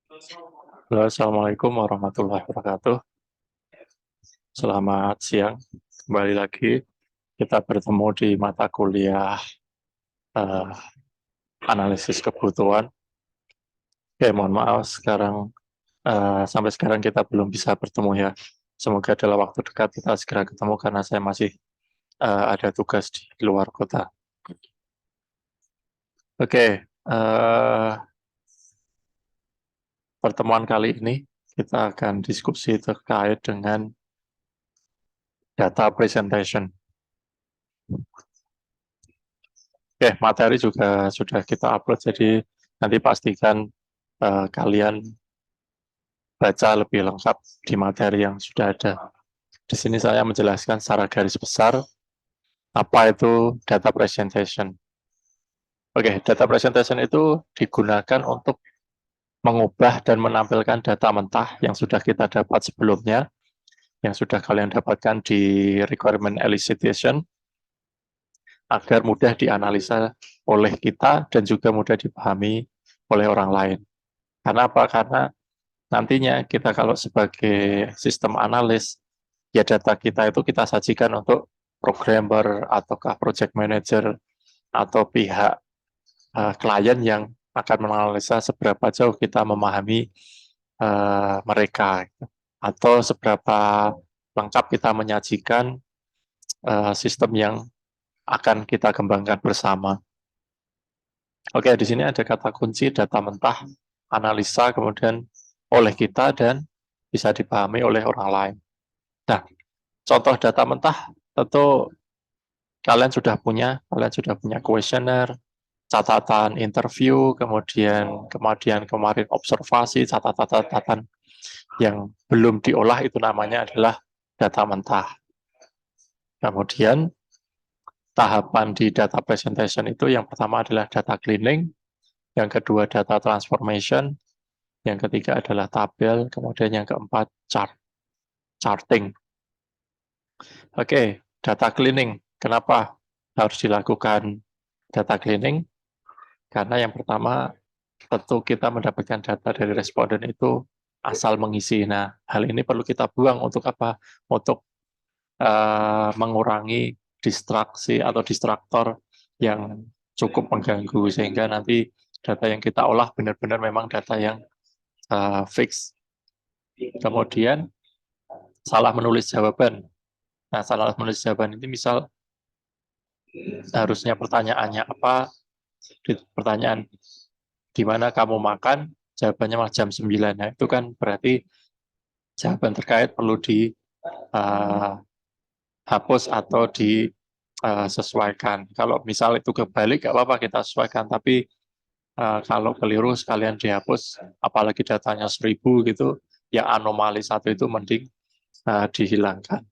Halo, Assalamualaikum warahmatullahi wabarakatuh. Selamat siang. Kembali lagi kita bertemu di mata kuliah eh, analisis kebutuhan. Oke, mohon maaf sampai sekarang kita belum bisa bertemu ya. Semoga dalam waktu dekat kita segera ketemu karena saya masih ada tugas di luar kota. Oke, pertemuan kali ini kita akan diskusi terkait dengan data presentation. Oke, materi juga sudah kita upload, jadi nanti pastikan kalian baca lebih lengkap di materi yang sudah ada. Di sini saya menjelaskan secara garis besar apa itu data presentation. Oke, data presentation itu digunakan untuk mengubah dan menampilkan data mentah yang sudah kita dapat sebelumnya, yang sudah kalian dapatkan di requirement elicitation, agar mudah dianalisa oleh kita dan juga mudah dipahami oleh orang lain. Karena apa? Karena nantinya kita kalau sebagai sistem analis, ya data kita itu kita sajikan untuk programmer ataukah project manager atau pihak klien yang akan menganalisa seberapa jauh kita memahami mereka atau seberapa lengkap kita menyajikan sistem yang akan kita kembangkan bersama. Oke, di sini ada kata kunci data mentah, analisa, kemudian oleh kita dan bisa dipahami oleh orang lain. Nah, contoh data mentah tentu kalian sudah punya kuesioner, catatan interview, kemudian kemarin observasi, catatan-catatan yang belum diolah itu namanya adalah data mentah. Kemudian tahapan di data presentation itu yang pertama adalah data cleaning, yang kedua data transformation, yang ketiga adalah tabel, kemudian yang keempat charting. Oke, data cleaning. Kenapa harus dilakukan data cleaning? Karena yang pertama, tentu kita mendapatkan data dari responden itu asal mengisi. Nah, hal ini perlu kita buang untuk apa? Untuk mengurangi distraksi atau distraktor yang cukup mengganggu, sehingga nanti data yang kita olah benar-benar memang data yang fix. Kemudian, salah menulis jawaban. Nah, salah menulis jawaban ini misal harusnya pertanyaannya apa, pertanyaan di mana kamu makan, jawabannya malah jam 9. Nah, itu kan berarti jawaban terkait perlu dihapus atau disesuaikan. Kalau misal itu kebalik, nggak apa-apa kita sesuaikan. Tapi kalau keliru sekalian dihapus, apalagi datanya 1000 gitu, yang anomali satu itu mending dihilangkan.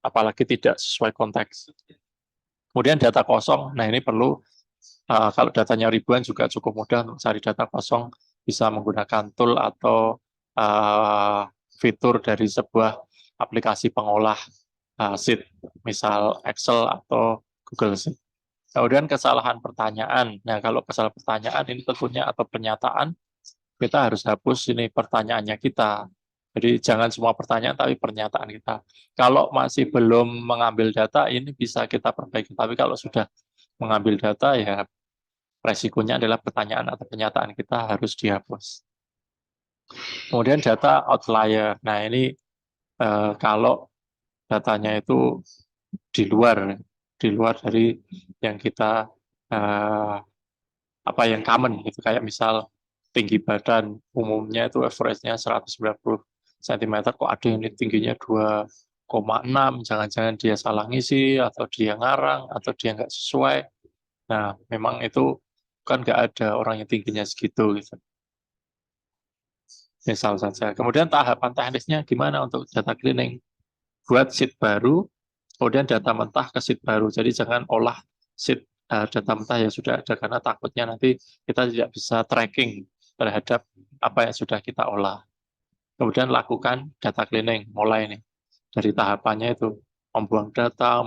Apalagi tidak sesuai konteks. Kemudian data kosong, nah ini perlu kalau datanya ribuan juga cukup mudah untuk cari data kosong, bisa menggunakan tool atau fitur dari sebuah aplikasi pengolah sheet, misal Excel atau Google Sheet. Kemudian kesalahan pertanyaan. Nah, kalau kesalahan pertanyaan ini tentunya atau pernyataan, kita harus hapus ini pertanyaannya kita. Jadi jangan semua pertanyaan, tapi pernyataan kita. Kalau masih belum mengambil data, ini bisa kita perbaiki. Tapi kalau sudah mengambil data, ya resikonya adalah pertanyaan atau pernyataan kita harus dihapus. Kemudian data outlier. Nah, ini kalau datanya itu di luar dari yang kita apa yang common gitu, kayak misal tinggi badan umumnya itu average-nya 190 cm, kok ada yang tingginya 2,6, jangan-jangan dia salah ngisi atau dia ngarang atau dia nggak sesuai. Nah, memang itu kan nggak ada orang yang tingginya segitu gitu. Misal saja. Kemudian tahapan teknisnya gimana untuk data cleaning? Buat sheet baru, kemudian data mentah ke sheet baru. Jadi jangan olah sheet data mentah yang sudah ada, karena takutnya nanti kita tidak bisa tracking terhadap apa yang sudah kita olah. Kemudian lakukan data cleaning, mulai nih dari tahapannya itu membuang data,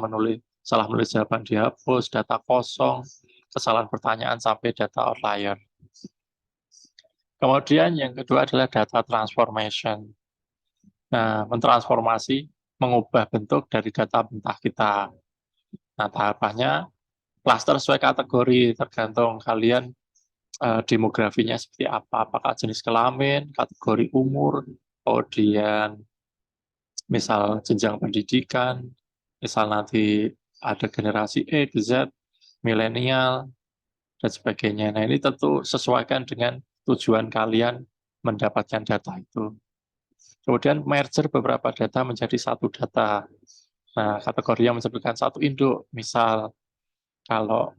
salah menulis jawaban dihapus, data kosong, kesalahan pertanyaan sampai data outlier. Kemudian yang kedua adalah data transformation. Nah, mentransformasi, mengubah bentuk dari data mentah kita. Nah, tahapannya klaster sesuai kategori, tergantung kalian demografinya seperti apa, apakah jenis kelamin, kategori umur, kemudian misal jenjang pendidikan, misal nanti ada generasi E, Z, milenial, dan sebagainya. Nah, ini tentu sesuaikan dengan tujuan kalian mendapatkan data itu. Kemudian merger beberapa data menjadi satu data. Nah, kategori yang menyebutkan satu induk, misal kalau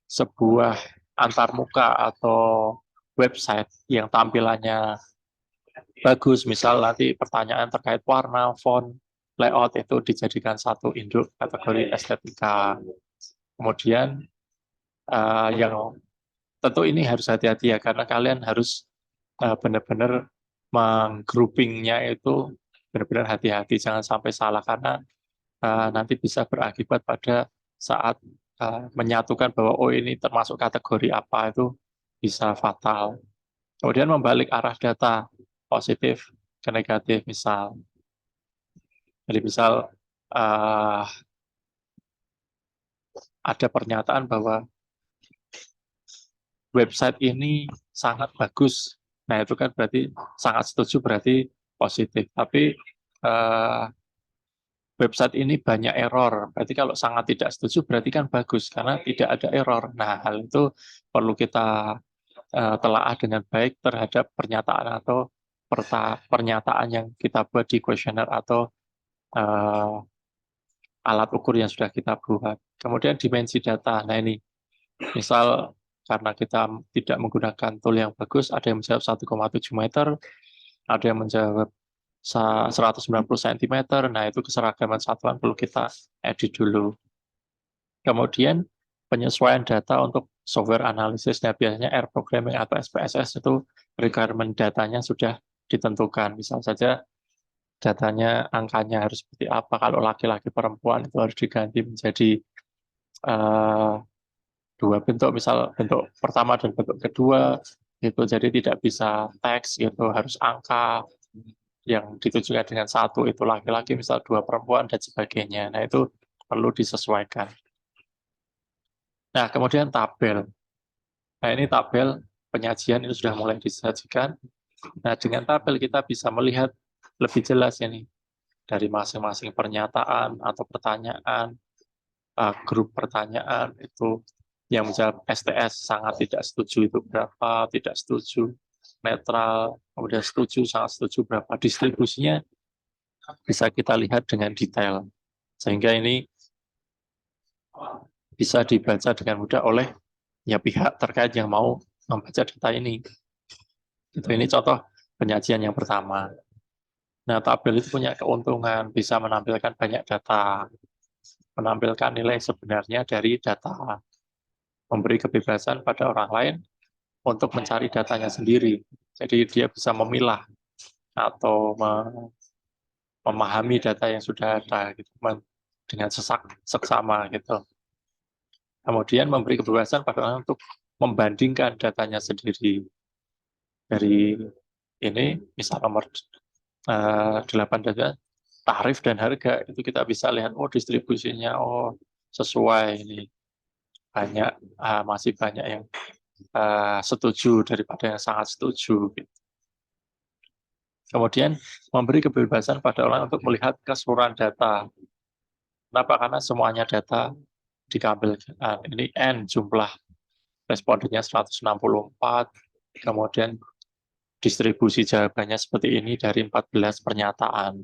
sebuah antarmuka atau website yang tampilannya bagus, misal nanti pertanyaan terkait warna, font, layout itu dijadikan satu induk kategori estetika. Kemudian yang tentu ini harus hati-hati ya, karena kalian harus benar-benar menggroupingnya itu benar-benar hati-hati, jangan sampai salah, karena nanti bisa berakibat pada saat menyatukan bahwa oh ini termasuk kategori apa, itu bisa fatal. Kemudian membalik arah data positif ke negatif, misal. Jadi misal ada pernyataan bahwa website ini sangat bagus. Nah, itu kan berarti sangat setuju, berarti positif. Tapi website ini banyak error. Berarti kalau sangat tidak setuju berarti kan bagus karena tidak ada error. Nah, hal itu perlu kita telaah dengan baik terhadap pernyataan atau pernyataan yang kita buat di kuesioner atau alat ukur yang sudah kita buat. Kemudian dimensi data. Nah, ini misal karena kita tidak menggunakan tool yang bagus, ada yang menjawab 1,7 meter, ada yang menjawab 190 cm, nah itu keseragaman satuan perlu kita edit dulu. Kemudian penyesuaian data untuk software analisis, nah biasanya R programming atau SPSS itu requirement datanya sudah ditentukan. Misal saja datanya, angkanya harus seperti apa, kalau laki-laki perempuan itu harus diganti menjadi dua bentuk, misal bentuk pertama dan bentuk kedua, itu jadi tidak bisa teks, gitu harus angka yang ditujukan dengan satu itu laki-laki, misal dua perempuan dan sebagainya. Nah itu perlu disesuaikan. Nah kemudian tabel. Nah ini tabel penyajian itu sudah mulai disajikan. Nah dengan tabel kita bisa melihat lebih jelas ini dari masing-masing pernyataan atau pertanyaan, grup pertanyaan itu yang menjawab STS sangat tidak setuju itu berapa, tidak setuju, netral, kemudian setuju, sangat setuju berapa, distribusinya bisa kita lihat dengan detail. Sehingga ini bisa dibaca dengan mudah oleh ya pihak terkait yang mau membaca data ini. Ini contoh penyajian yang pertama. Nah, tabel itu punya keuntungan, bisa menampilkan banyak data, menampilkan nilai sebenarnya dari data, memberi kebebasan pada orang lain untuk mencari datanya sendiri. Jadi dia bisa memilah atau memahami data yang sudah ada gitu, dengan seksama gitu. Kemudian memberi kebebasan pada orang untuk membandingkan datanya sendiri. Dari ini, misal nomor 8 data, tarif dan harga, itu kita bisa lihat, oh distribusinya, oh sesuai ini. Masih banyak yang setuju daripada yang sangat setuju. Kemudian memberi kebebasan pada orang untuk melihat keseluruhan data. Kenapa? Karena semuanya data diambil. Ini N jumlah respondennya 164, kemudian distribusi jawabannya seperti ini dari 14 pernyataan.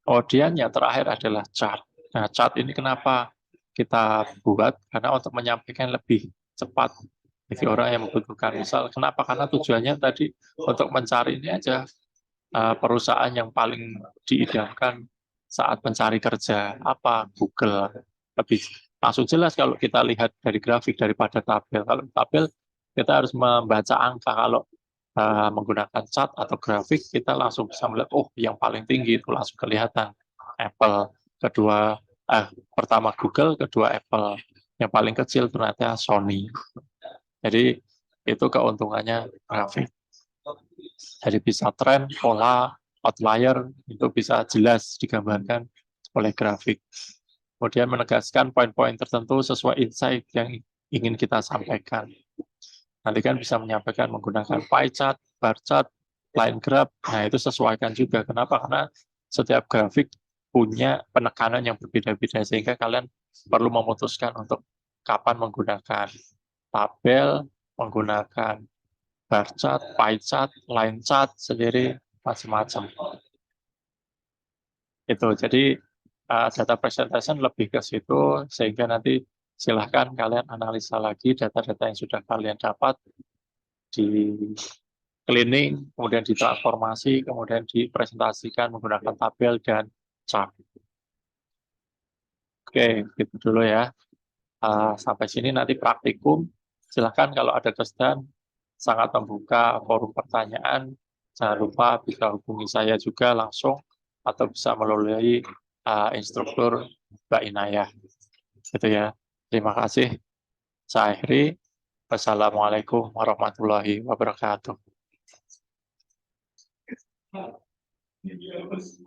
Kemudian yang terakhir adalah chart. Nah, chart ini kenapa kita buat? Karena untuk menyampaikan lebih cepat bagi orang yang membutuhkan. Misal, kenapa? Karena tujuannya tadi untuk mencari ini aja perusahaan yang paling diidamkan saat mencari kerja, apa Google. Lebih langsung jelas kalau kita lihat dari grafik daripada tabel. Kalau tabel kita harus membaca angka, kalau menggunakan chart atau grafik kita langsung bisa melihat oh yang paling tinggi itu langsung kelihatan Apple, kedua pertama Google, kedua Apple. Yang paling kecil ternyata Sony. Jadi itu keuntungannya grafik. Jadi bisa tren, pola, outlier, itu bisa jelas digambarkan oleh grafik. Kemudian menegaskan poin-poin tertentu sesuai insight yang ingin kita sampaikan. Nanti kan bisa menyampaikan menggunakan pie chart, bar chart, line graph. Nah, itu sesuaikan juga. Kenapa? Karena setiap grafik punya penekanan yang berbeda-beda, sehingga kalian perlu memutuskan untuk kapan menggunakan tabel, menggunakan bar chart, pie chart, line chart sendiri, macam-macam. Itu. Jadi data presentation lebih ke situ, sehingga nanti silahkan kalian analisa lagi data-data yang sudah kalian dapat di cleaning, kemudian ditransformasi, kemudian dipresentasikan menggunakan tabel dan chart. Oke, gitu dulu ya. Sampai sini nanti praktikum. Silahkan kalau ada kesulitan, sangat membuka forum pertanyaan. Jangan lupa bisa hubungi saya juga langsung atau bisa melalui instruktur Mbak Inayah. Gitu ya. Terima kasih. Saya akhiri. Wassalamualaikum warahmatullahi wabarakatuh.